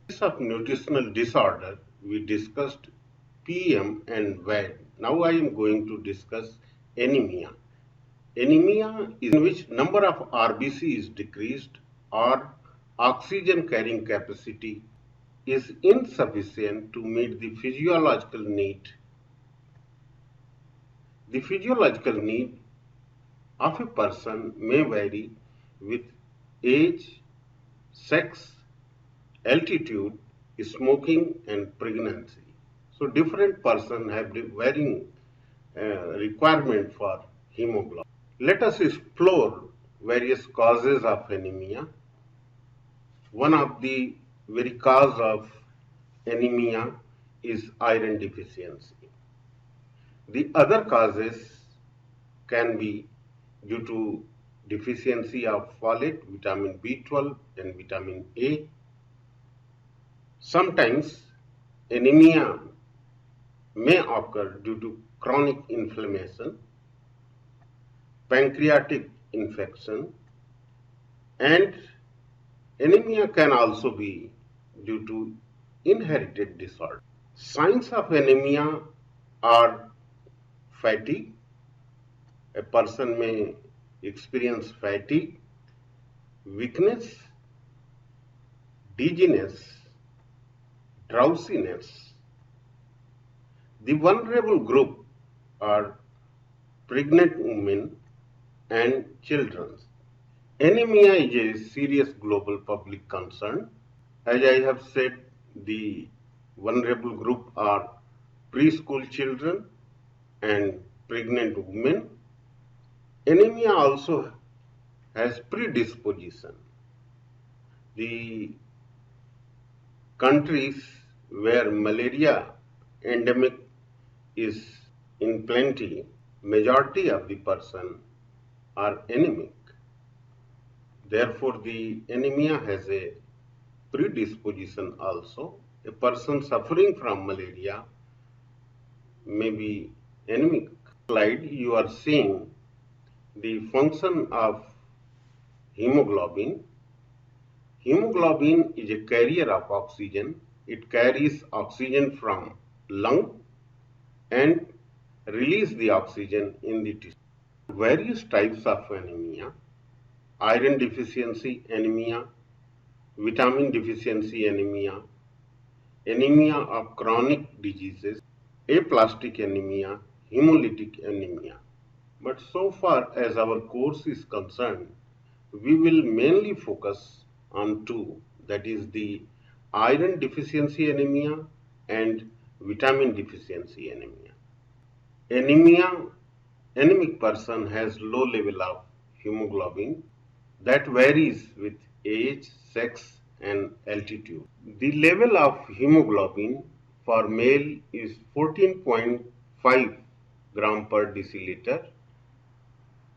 Case of nutritional disorder, we discussed PM and VAD. Now I am going to discuss anemia. Anemia is in which number of RBC is decreased or oxygen carrying capacity is insufficient to meet the physiological need. The physiological need of a person may vary with age, sex, altitude, smoking and pregnancy. So different person have varying requirement for hemoglobin. Let us explore various causes of anemia. One of the very cause of anemia is iron deficiency. The other causes can be due to deficiency of folate, vitamin B12 and vitamin A. Sometimes anemia may occur due to chronic inflammation, pancreatic infection, and anemia can also be due to inherited disorder. Signs of anemia are fatigue. A person may experience fatigue, weakness, dizziness, drowsiness. The vulnerable group are pregnant women and children. Anemia is a serious global public concern. As I have said, the vulnerable group are preschool children and pregnant women. Anemia also has predisposition. The countries where malaria endemic is in plenty, majority of the person are anemic. Therefore, the anemia has a predisposition also. A person suffering from malaria may be anemic. Slide, you are seeing the function of hemoglobin. Hemoglobin is a carrier of oxygen. It carries oxygen from lung and release the oxygen in the tissue. Various types of anemia: iron deficiency anemia, vitamin deficiency anemia, anemia of chronic diseases, aplastic anemia, hemolytic anemia. But so far as our course is concerned, we will mainly focus on two, that is the iron deficiency anemia and vitamin deficiency anemia. Anemic person has low level of hemoglobin that varies with age, sex and altitude. The level of hemoglobin for male is 14.5 gram per deciliter,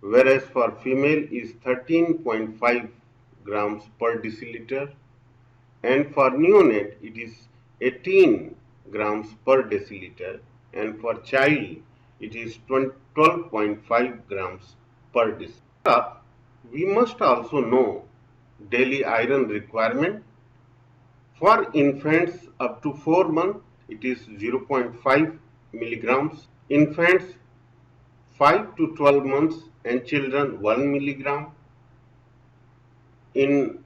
whereas for female is 13.5 grams per deciliter, and for neonate it is 18 grams per deciliter, and for child it is 12.5 grams per deciliter. We must also know daily iron requirement. For infants up to 4 months, it is 0.5 milligrams. Infants 5 to 12 months and children 1 milligram. In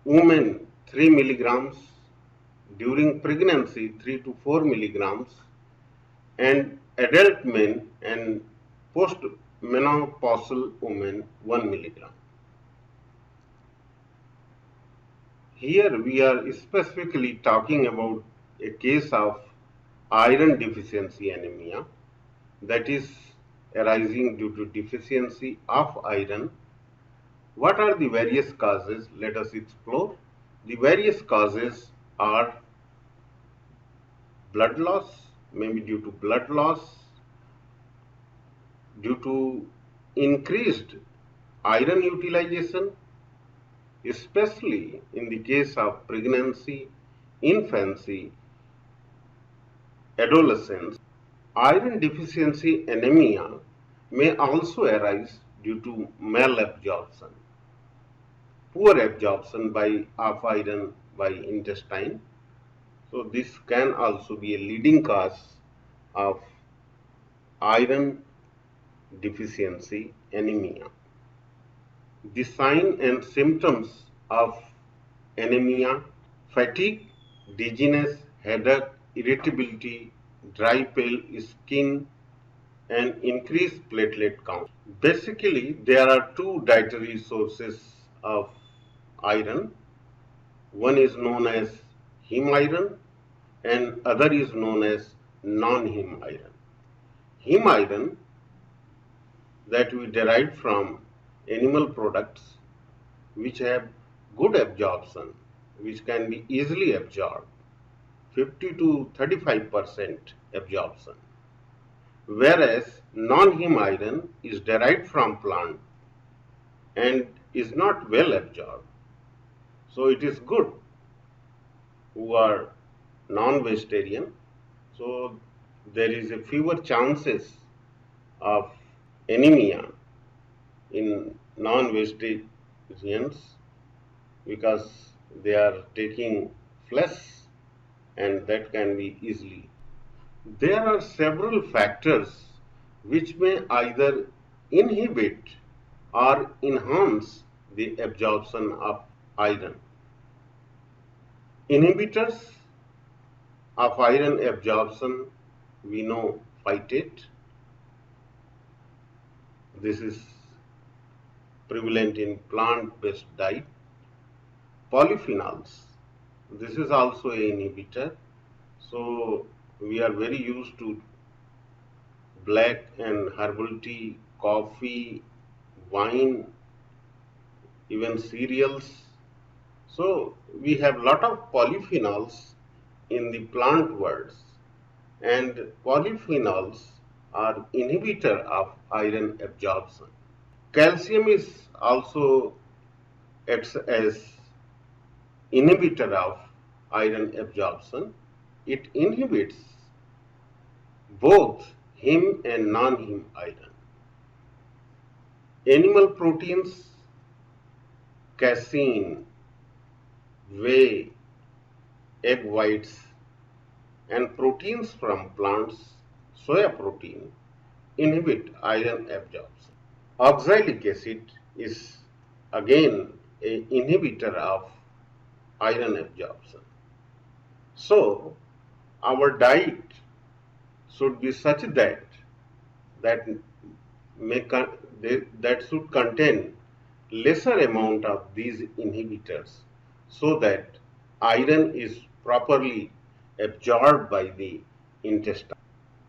women 3 milligrams. During pregnancy 3 to 4 milligrams. And adult men and postmenopausal women 1 milligram. Here we are specifically talking about a case of iron deficiency anemia, that is arising due to deficiency of iron. What are the various causes? Let us explore. The various causes are blood loss, maybe due to blood loss, due to increased iron utilization, especially in the case of pregnancy, infancy, adolescence. Iron deficiency anemia may also arise due to malabsorption. poor absorption of iron by intestine. So this can also be a leading cause of iron deficiency anemia. The sign and symptoms of anemia: fatigue, dizziness, headache, irritability, dry pale skin, and increased platelet count. Basically, there are two dietary sources of iron. One is known as heme iron and other is known as non-heme iron. Heme iron that we derive from animal products which have good absorption, which can be easily absorbed, 50 to 35% absorption. Whereas non-heme iron is derived from plant and is not well absorbed. So it is good who are non-vegetarian. So there is a fewer chances of anemia in non-vegetarians because they are taking flesh and that can be easily. There are several factors which may either inhibit or enhance the absorption of iron. Inhibitors of iron absorption, we know phytate. This is prevalent in plant-based diet. Polyphenols, this is also an inhibitor. So we are very used to black and herbal tea, coffee, wine, even cereals. So we have lot of polyphenols in the plant worlds, and polyphenols are inhibitor of iron absorption. Calcium is also acts as inhibitor of iron absorption. It inhibits both heme and non-heme iron. Animal proteins, casein, whey, egg whites, and proteins from plants, soya protein, inhibit iron absorption. Oxalic acid is again an inhibitor of iron absorption. So our diet should be such that that should contain lesser amount of these inhibitors so that iron is properly absorbed by the intestine.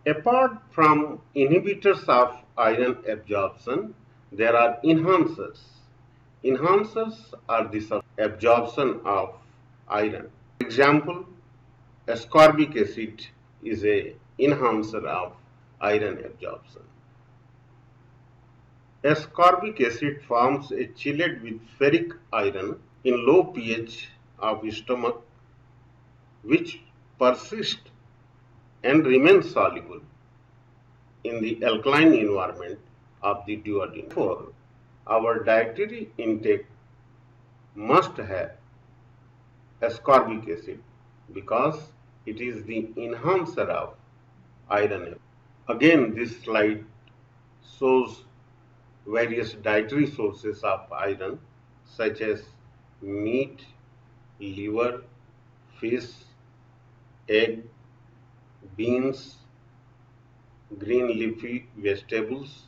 Apart from inhibitors of iron absorption, there are enhancers. Enhancers are the absorption of iron. For example, ascorbic acid is a enhancer of iron absorption. Ascorbic acid forms a chelate with ferric iron in low pH of stomach, which persists and remains soluble in the alkaline environment of the duodenum. Therefore, our dietary intake must have ascorbic acid because it is the enhancer of iron. Again, this slide shows various dietary sources of iron such as meat, liver, fish, egg, beans, green leafy vegetables,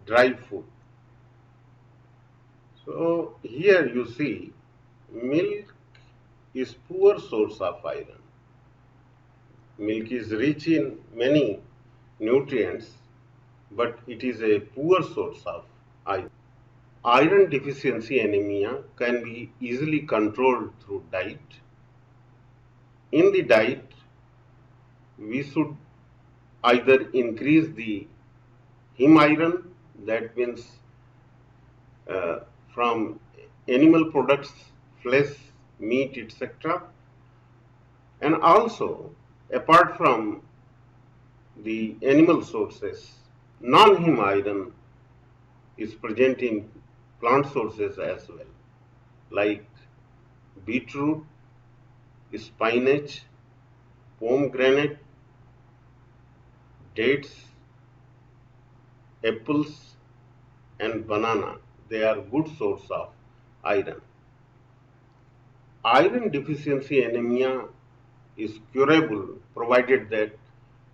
dry food. So here you see milk is poor source of iron. Milk is rich in many nutrients, but it is a poor source of iron. Iron deficiency anemia can be easily controlled through diet. In the diet, we should either increase the heme iron, that means from animal products, flesh, meat, etc. And also, apart from the animal sources, non-heme iron is present in plant sources as well. like beetroot, spinach, pomegranate, dates, apples, and banana. They are good source of iron. Iron deficiency anemia is curable provided that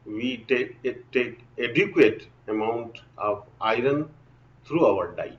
we take adequate amount of iron through our diet.